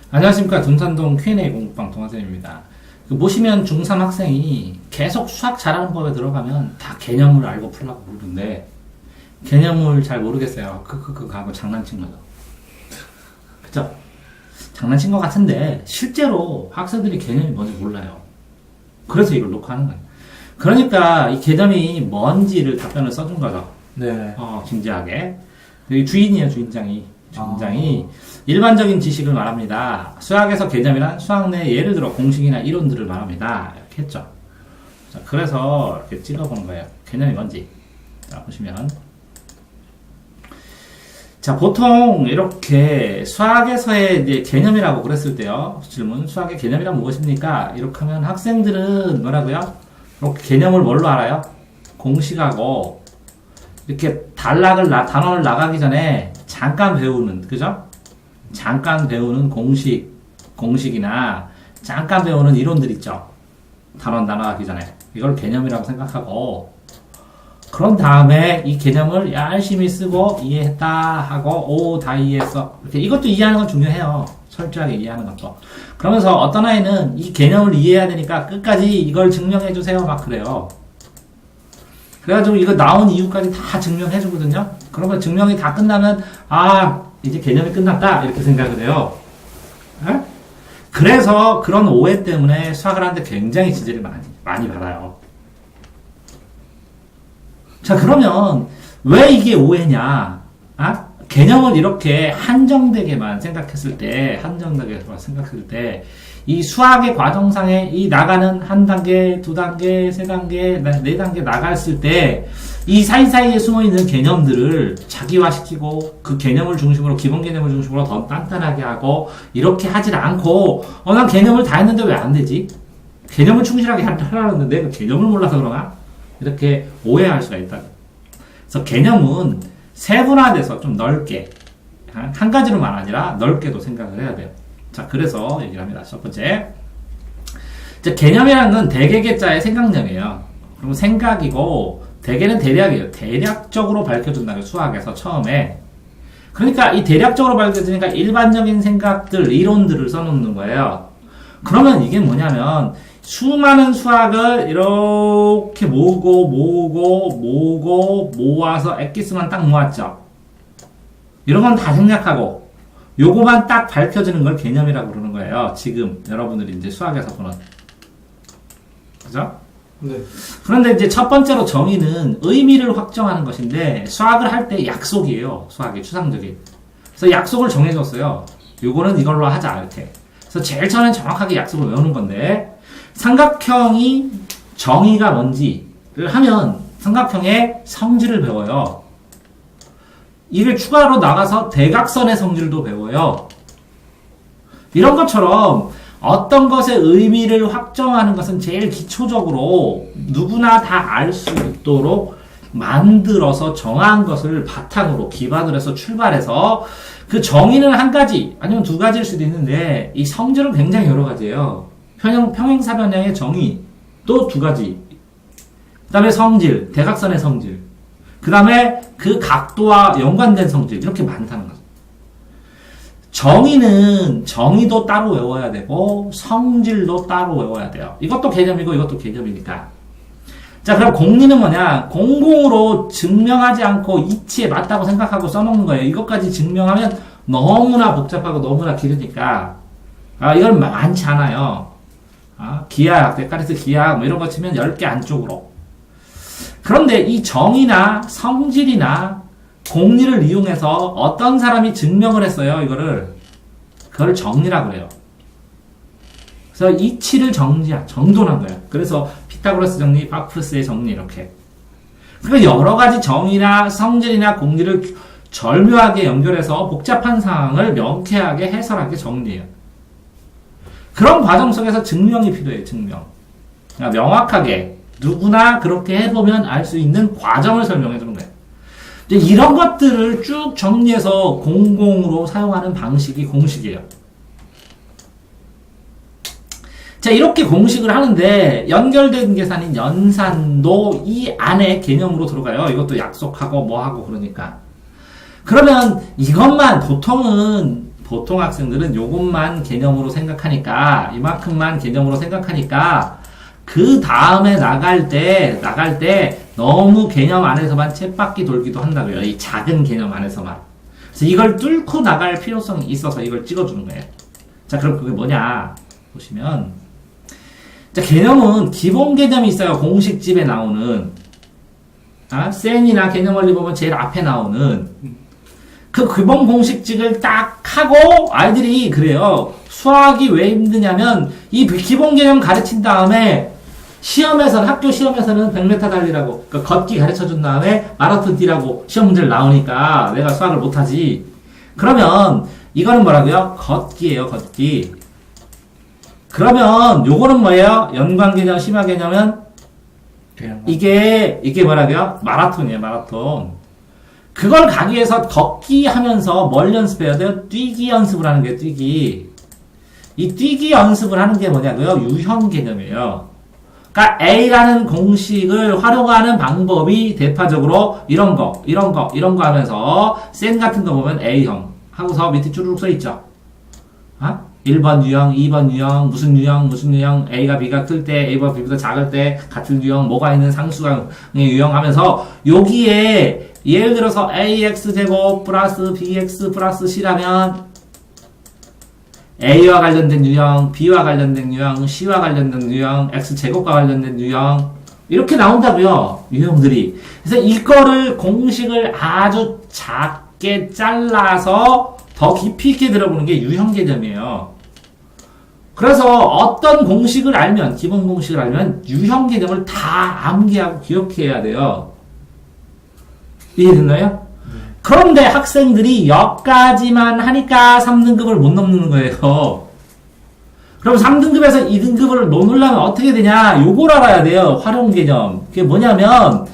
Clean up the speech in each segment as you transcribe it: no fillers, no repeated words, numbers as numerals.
안녕하십니까. 둔산동 Q&A 공부방 동화쌤입니다. 모시면 중3 학생이 계속 수학 잘하는 법에 들어가면 다 개념을 알고 풀라고 그러는데 개념을 잘 모르겠어요. 하고 장난친 거죠. 그죠? 장난친 것 같은데 실제로 학생들이 개념이 뭔지 몰라요. 그래서 이걸 놓고 하는 거예요. 그러니까 이 개념이 뭔지를 답변을 써준 거죠. 네. 진지하게. 여기 주인이에요, 주인장이. 일반적인 지식을 말합니다. 수학에서 개념이란 수학 내 예를 들어 공식이나 이론들을 말합니다. 이렇게 했죠. 자, 그래서 이렇게 찍어보는 거예요. 개념이 뭔지. 자, 보시면. 자, 보통 이렇게 수학에서의 이제 개념이라고 그랬을 때요. 질문, 수학의 개념이란 무엇입니까? 이렇게 하면 학생들은 뭐라고요? 이렇게 개념을 뭘로 알아요? 공식하고, 이렇게 단어를 나가기 전에 잠깐 배우는, 그죠? 잠깐 배우는 공식이나 잠깐 배우는 이론들 있죠. 단어 나가기 전에. 이걸 개념이라고 생각하고, 그런 다음에 이 개념을 열심히 쓰고 이해했다 하고, 다 이해했어. 이렇게 이것도 이해하는 건 중요해요. 철저하게 이해하는 것도. 그러면서 어떤 아이는 이 개념을 이해해야 되니까 끝까지 이걸 증명해주세요. 막 그래요. 그래가지고 이거 나온 이유까지 다 증명해주거든요. 그러면 증명이 다 끝나면, 이제 개념이 끝났다. 이렇게 생각을 해요. 에? 그래서 그런 오해 때문에 수학을 하는데 굉장히 지지를 많이 받아요. 자, 그러면 왜 이게 오해냐? 개념을 이렇게 한정되게만 생각했을 때, 이 수학의 과정상에 이 나가는 한 단계, 두 단계, 세 단계, 네 단계 나갔을 때, 이 사이사이에 숨어있는 개념들을 자기화시키고, 그 개념을 중심으로, 기본 개념을 중심으로 더 단단하게 하고, 이렇게 하질 않고, 난 개념을 다 했는데 왜 안 되지? 개념을 충실하게 하려고 했는데, 그 개념을 몰라서 그러나? 이렇게 오해할 수가 있다. 그래서 개념은 세분화돼서 좀 넓게, 한 가지로만 아니라 넓게도 생각을 해야 돼요. 자, 그래서 얘기를 합니다. 첫 번째. 이제 개념이라는 건 대개개자의 생각력이에요. 그럼 생각이고, 대개는 대략이에요. 대략적으로 밝혀준다는 수학에서 처음에. 그러니까 이 대략적으로 밝혀주니까 일반적인 생각들, 이론들을 써놓는 거예요. 그러면 이게 뭐냐면, 수많은 수학을 이렇게 모아서 엑기스만 딱 모았죠. 이런 건 다 생략하고, 요거만 딱 밝혀지는 걸 개념이라고 그러는 거예요. 지금 여러분들이 이제 수학에서 보는. 그죠? 네. 그런데 이제 첫 번째로 정의는 의미를 확정하는 것인데, 수학을 할 때 약속이에요. 수학이 추상적인. 그래서 약속을 정해줬어요. 요거는 이걸로 하자, 이렇게. 그래서 제일 처음엔 정확하게 약속을 외우는 건데, 삼각형이 정의가 뭔지를 하면 삼각형의 성질을 배워요. 이를 추가로 나가서 대각선의 성질도 배워요. 이런 것처럼 어떤 것의 의미를 확정하는 것은 제일 기초적으로 누구나 다 알 수 있도록 만들어서 정한 것을 바탕으로 기반으로 해서 출발해서 그 정의는 한 가지 아니면 두 가지일 수도 있는데 이 성질은 굉장히 여러 가지예요. 평행사변형의 정의 또 두 가지. 그 다음에 성질, 대각선의 성질. 그 다음에 그 각도와 연관된 성질. 이렇게 많다는 거죠. 정의도 따로 외워야 되고, 성질도 따로 외워야 돼요. 이것도 개념이고, 이것도 개념이니까. 자, 그럼 공리는 뭐냐? 공공으로 증명하지 않고 이치에 맞다고 생각하고 써놓는 거예요. 이것까지 증명하면 너무나 복잡하고 너무나 길으니까. 이건 많지 않아요. 기하학, 데카르트 기하학, 이런 거 치면 10개 안쪽으로. 그런데 이 정의나 성질이나 공리를 이용해서 어떤 사람이 증명을 했어요, 그거를 정리라고 그래요. 그래서 이치를 정돈한 거예요. 그래서 피타고라스 정리, 파프스의 정리, 이렇게. 그러니까 여러 가지 정의나 성질이나 공리를 절묘하게 연결해서 복잡한 상황을 명쾌하게 해설하게 정리해요. 그런 과정 속에서 증명이 필요해요, 증명. 그러니까 명확하게 누구나 그렇게 해보면 알 수 있는 과정을 설명해 주는 거예요. 이런 것들을 쭉 정리해서 공공으로 사용하는 방식이 공식이에요. 자, 이렇게 공식을 하는데 연결된 계산인 연산도 이 안에 개념으로 들어가요. 이것도 약속하고 뭐하고 그러니까. 그러면 이것만 보통은 보통 학생들은 요것만 개념으로 생각하니까, 이만큼만 개념으로 생각하니까, 그 다음에 나갈 때 너무 개념 안에서만 쳇바퀴 돌기도 한다고요. 이 작은 개념 안에서만. 그래서 이걸 뚫고 나갈 필요성이 있어서 이걸 찍어주는 거예요. 자, 그럼 그게 뭐냐? 보시면. 자, 개념은 기본 개념이 있어요. 공식집에 나오는. 센이나 개념 원리 보면 제일 앞에 나오는. 그 기본 공식집을 딱 하고 아이들이 그래요. 수학이 왜 힘드냐면 이 기본 개념 가르친 다음에 학교 시험에서는 100m 달리라고 그러니까 걷기 가르쳐준 다음에 마라톤 뛰라고 시험 문제를 나오니까 내가 수학을 못하지. 그러면 이거는 뭐라고요? 걷기예요. 걷기. 그러면 요거는 뭐예요? 연관 개념, 심화 개념은 이게 뭐라고요? 마라톤이에요. 마라톤. 그걸 가기 위해서 걷기 하면서 뭘 연습해야 돼요? 뛰기 연습을 하는 게 뛰기. 이 뛰기 연습을 하는 게 뭐냐고요? 유형 개념이에요. 그러니까 A라는 공식을 활용하는 방법이 대파적으로 이런 거 하면서 센 같은 거 보면 A형 하고서 밑에 쭈르륵 써 있죠. 1번 유형, 2번 유형, 무슨 유형, A가 B가 클 때, A보다 B보다 작을 때, 같은 유형, 뭐가 있는 상수의 유형 하면서, 여기에, 예를 들어서 AX제곱 플러스 BX 플러스 C라면, A와 관련된 유형, B와 관련된 유형, C와 관련된 유형, X제곱과 관련된 유형, 이렇게 나온다고요. 유형들이. 그래서 이거를 공식을 아주 작게 잘라서 더 깊이 있게 들어보는 게 유형 개념이에요. 그래서 어떤 공식을 알면, 기본 공식을 알면 유형 개념을 다 암기하고 기억해야 돼요. 이해됐나요? 그런데 학생들이 여기까지만 하니까 3등급을 못 넘는 거예요. 그럼 3등급에서 2등급을 넘으려면 어떻게 되냐? 요걸 알아야 돼요. 활용 개념. 그게 뭐냐면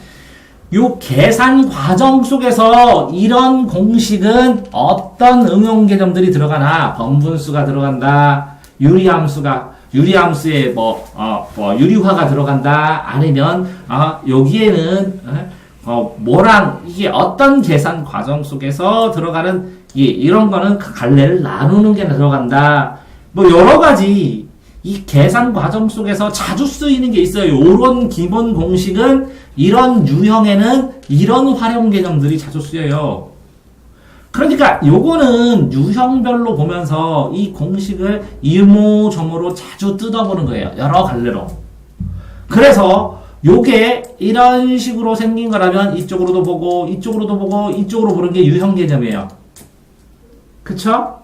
요 계산 과정 속에서 이런 공식은 어떤 응용 개념들이 들어가나? 번분수가 들어간다. 유리함수에 유리화가 들어간다. 아니면 여기에는 뭐랑 이게 어떤 계산 과정 속에서 들어가는 이런 거는 갈래를 나누는 게 들어간다. 뭐 여러 가지 이 계산 과정 속에서 자주 쓰이는 게 있어요. 요런 기본 공식은 이런 유형에는 이런 활용 개념들이 자주 쓰여요. 그러니까 요거는 유형별로 보면서 이 공식을 이모저모로 자주 뜯어보는 거예요. 여러 갈래로. 그래서 요게 이런 식으로 생긴 거라면 이쪽으로도 보고 이쪽으로 보는 게 유형 개념이에요. 그쵸?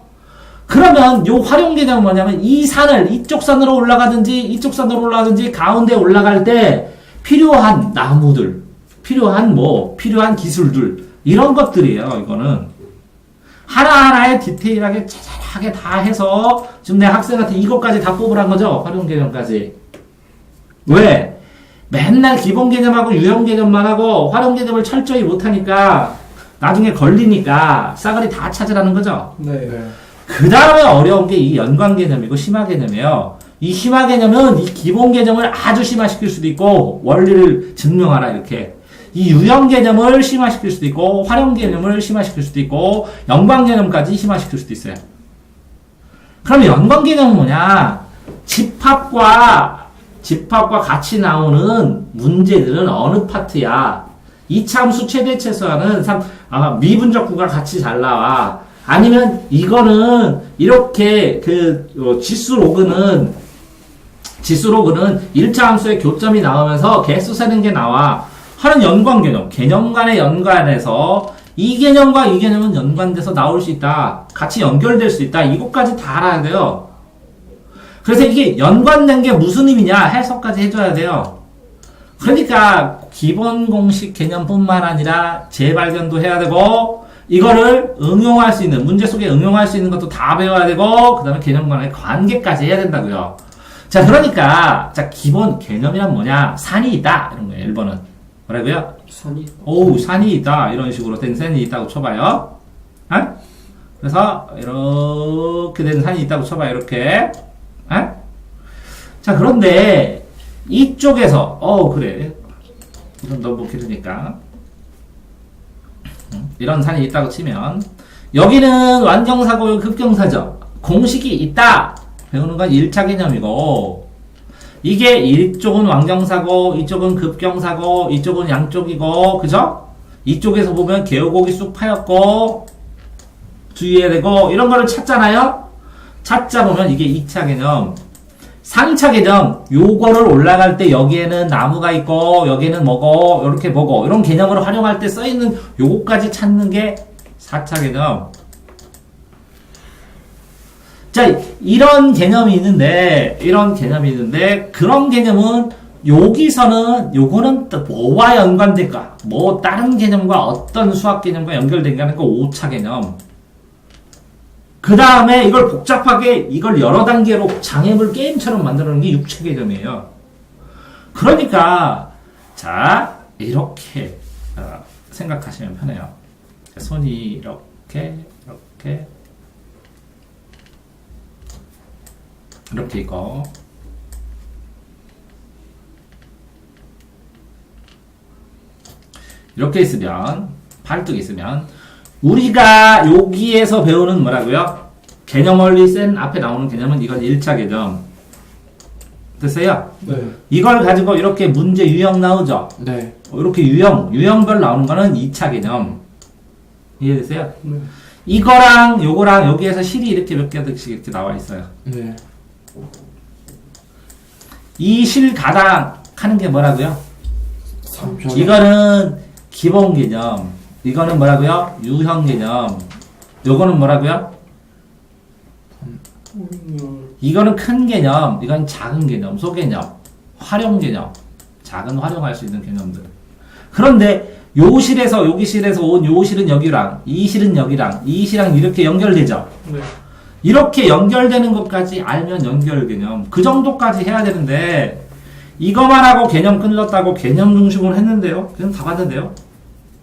그러면 요 활용 개념은 뭐냐면 이 산을 이쪽 산으로 올라가든지 가운데 올라갈 때 필요한 나무들, 필요한 기술들 이런 것들이에요. 이거는 하나하나에 디테일하게 자잘하게 다 해서 지금 내 학생한테 이것까지 다 뽑으란 거죠. 활용 개념까지. 왜? 맨날 기본 개념하고 유형 개념만 하고 활용 개념을 철저히 못하니까 나중에 걸리니까 싸그리 다 찾으라는 거죠. 네. 그 다음에 어려운 게 이 연관 개념이고 심화 개념이에요. 이 심화 개념은 이 기본 개념을 아주 심화시킬 수도 있고 원리를 증명하라 이렇게. 이 유형 개념을 심화시킬 수도 있고 활용 개념을 심화시킬 수도 있고 연관 개념까지 심화시킬 수도 있어요. 그럼 연관 개념은 뭐냐? 집합과 같이 나오는 문제들은 어느 파트야? 이차함수 최대 최소화는 미분적구가 같이 잘 나와. 아니면 이거는 이렇게 지수로그는 1차 함수의 교점이 나오면서 개수 세는 게 나와. 하는 연관 개념 간의 연관에서 이 개념과 이 개념은 연관돼서 나올 수 있다. 같이 연결될 수 있다. 이것까지 다 알아야 돼요. 그래서 이게 연관된 게 무슨 의미냐? 해석까지 해줘야 돼요. 그러니까 기본 공식 개념뿐만 아니라 재발견도 해야 되고 이거를 응용할 수 있는 문제 속에 응용할 수 있는 것도 다 배워야 되고 그 다음에 개념 간의 관계까지 해야 된다고요. 자, 그러니까 기본 개념이란 뭐냐? 산이 있다 이런 거예요. 1번은 뭐라고요? 산이 있다 이런 식으로 된 산이 있다고 쳐봐요. 그래서 이렇게 된 산이 있다고 쳐봐요. 이렇게. 자, 그런데 이쪽에서 그래 이건 너무 길으니까 이런 산이 있다고 치면 여기는 완경사고, 급경사죠. 공식이 있다. 배우는 건 1차 개념이고, 이게 이쪽은 완경사고, 이쪽은 급경사고, 이쪽은 양쪽이고, 그죠? 이쪽에서 보면 개우곡이 쑥 파였고, 주의해야 되고, 이런 거를 찾잖아요? 찾자 보면 이게 2차 개념. 3차 개념, 요거를 올라갈 때 여기에는 나무가 있고, 여기에는 뭐고, 이렇게 보고, 이런 개념을 활용할 때 써있는 요거까지 찾는 게 4차 개념. 자, 이런 개념이 있는데, 그런 개념은 여기서는 요거는 또 뭐와 연관될까? 뭐 다른 개념과 어떤 수학 개념과 연결된다는 거 5차 개념. 그 다음에 이걸 복잡하게 이걸 여러 단계로 장애물 게임처럼 만들어놓은 게 6차 개념이에요. 그러니까 자 이렇게 생각하시면 편해요. 손이 이렇게 있고 이렇게 있으면 팔뚝이 있으면 우리가 여기에서 배우는 뭐라고요? 개념 원리 센 앞에 나오는 개념은 이건 1차 개념. 됐어요? 네. 이걸 가지고 이렇게 문제 유형 나오죠? 네. 이렇게 유형별 나오는 거는 2차 개념. 이해됐어요? 네. 이거랑 요거랑 여기에서 실이 이렇게 몇 개씩 이렇게 나와 있어요. 네. 이 실 가당 하는 게 뭐라고요? 3차. 이거는 기본 개념. 이거는 뭐라고요? 유형 개념. 요거는 뭐라고요? 이거는 큰 개념. 이건 작은 개념. 소개념. 활용 개념. 작은 활용할 수 있는 개념들. 그런데 요 실에서 여기 실에서 온 요 실은 여기랑 이 실은 여기랑 이 실이랑 이렇게 연결되죠. 네. 이렇게 연결되는 것까지 알면 연결 개념. 그 정도까지 해야 되는데 이거만 하고 개념 끝났다고 개념 중심으로 했는데요. 그냥 다 봤는데요.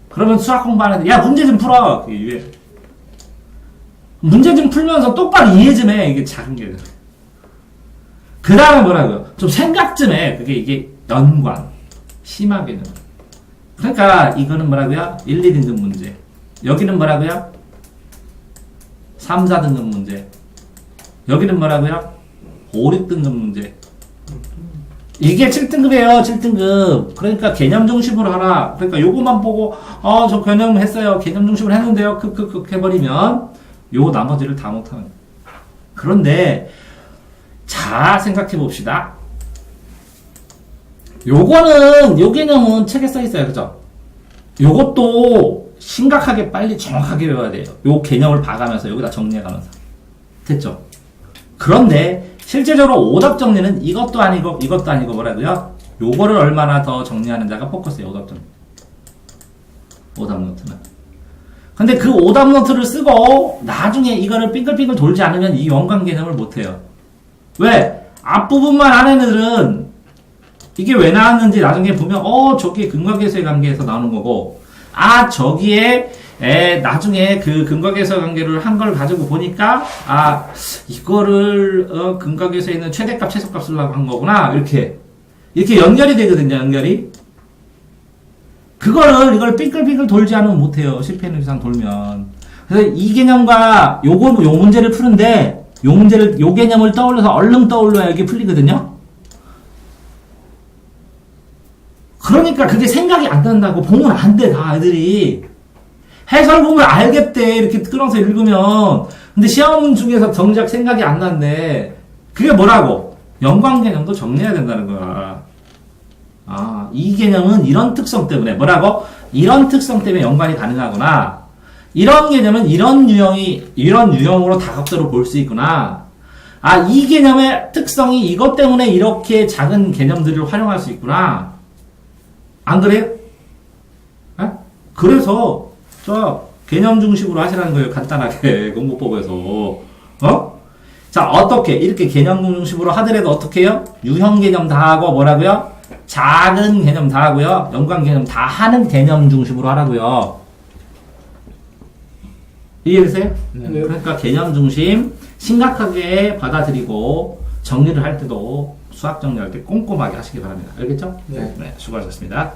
그러면 수학 공부하는데 야 문제 좀 풀어. 그게 유해. 문제 좀 풀면서 똑바로 이해 좀 해. 이게 작은 개념. 그 다음에 뭐라고요? 좀 생각 좀 해. 그게 이게 연관. 심화 개념. 그러니까 이거는 뭐라고요? 1, 2등급 문제. 여기는 뭐라고요? 3, 4등급 문제. 여기는 뭐라고요? 5, 6등급 문제. 이게 7등급이에요, 7등급. 그러니까 개념 중심으로 하라. 그러니까 요거만 보고, 저 개념 했어요. 개념 중심으로 했는데요. 해버리면, 요 나머지를 다 못하는. 그런데, 자, 생각해 봅시다. 요 개념은 책에 써 있어요. 그죠? 요것도 심각하게 빨리 정확하게 외워야 돼요. 요 개념을 봐가면서 여기다 정리해가면서. 됐죠? 그런데 실제적으로 오답 정리는 이것도 아니고 뭐라고요? 요거를 얼마나 더 정리하는지가 포커스예요. 오답 정리. 오답 노트는. 근데 그 오답 노트를 쓰고 나중에 이거를 빙글빙글 돌지 않으면 이 연관 개념을 못해요. 왜? 앞부분만 하는 애들은 이게 왜 나왔는지 나중에 보면 저게 근과계수의 관계에서 나오는 거고 저기에 나중에 그 근과계수의 관계를 한 걸 가지고 보니까 이거를 근과계수에 있는 최대값 최소값 쓰려고 한 거구나 이렇게 연결이 되거든요. 연결이 이걸 빙글빙글 돌지 않으면 못해요. 실패는 이상 돌면. 그래서 이 개념과 요 문제를 푸는데 요 개념을 떠올려서 얼른 떠올려야 이게 풀리거든요. 그러니까 그게 생각이 안 난다고 보면 안 돼, 다 애들이. 해설문을 알겠대, 이렇게 끊어서 읽으면. 근데 시험 중에서 정작 생각이 안 난대. 그게 뭐라고? 연관 개념도 정리해야 된다는 거야. 이 개념은 이런 특성 때문에, 뭐라고? 이런 특성 때문에 연관이 가능하구나. 이런 개념은 이런 유형으로 다각도로 볼 수 있구나. 이 개념의 특성이 이것 때문에 이렇게 작은 개념들을 활용할 수 있구나. 안 그래요? 그래서 개념 중심으로 하시라는 거예요. 간단하게 공부법에서. 자, 어떻게 이렇게 개념 중심으로 하더라도 어떻게 해요? 유형 개념 다 하고 뭐라고요? 작은 개념 다 하고요. 연관 개념 다 하는 개념 중심으로 하라고요. 이해되세요? 네. 그러니까 개념 중심 심각하게 받아들이고 정리를 할 때도 수학 정리할 때 꼼꼼하게 하시기 바랍니다. 알겠죠? 네. 수고하셨습니다.